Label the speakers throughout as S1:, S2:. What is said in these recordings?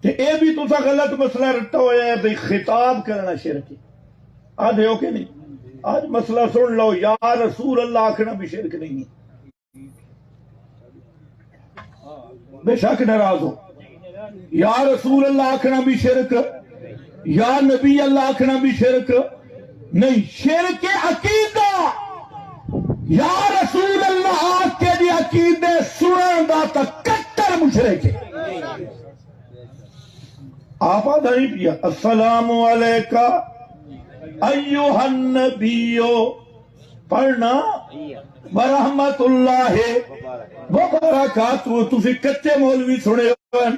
S1: تے اے بھی تسا غلط مسئلہ رٹا ہوا ہے بھئی خطاب کرنا شرک ہے. آدھے ہو کہ نہیں؟ آج مسئلہ سن لو، یا رسول اللہ آکھنا بھی شرک نہیں ہے. بے شک ناراض ہو. یا رسول اللہ آکھنا بھی شرک، یا نبی اللہ آکھنا بھی شرک نہیں. شرک عقیدہ یا رسول اللہ آکھ کے دی عقیدے سنن دا تا کٹر مشرک ہے. آپ آدھا نہیں پیا السلام علیکہ ایوہ النبیو پڑھنا ورحمت اللہ وبرکاتہ. تسی کچے مولوی سنے ہوئے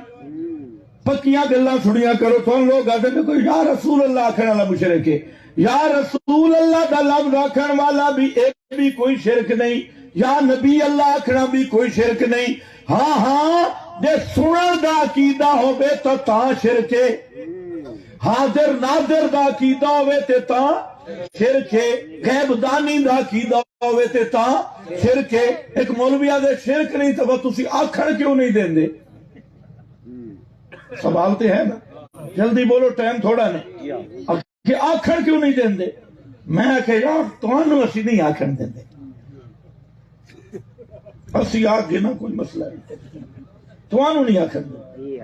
S1: پکیاں گلاں سنیا کرو. تو لوگ آتے ہیں کوئی یا رسول اللہ آکھنے والا مشرک ہے. یا رسول اللہ دا لفظ آکھن والا بھی ایک بھی کوئی شرک نہیں، یا نبی اللہ آکھنا بھی کوئی شرک نہیں. ہاں ہاں جے سنن دا عقیدہ ہوئے تو تاں شرک ہے، حاضر ناظر دا عقیدہ ہوئے تے تاں شرک ہے، غیب دانی دا عقیدہ ہوئے تے تاں شرک ہے. ایک مولوی آدھے شرک نہیں تو تسی آکھن کیوں نہیں دیں دے؟ سوالتے ہیں نا، جلدی بولو ٹائم تھوڑا نہیں. کہ آکھن کیوں نہیں دیں دے؟ میں کہ یار تمہوں اسی نہیں آکھن دیں دے، اسی آکھ گے نا کوئی مسئلہ نہیں، تمہوں نہیں آکھن دیں.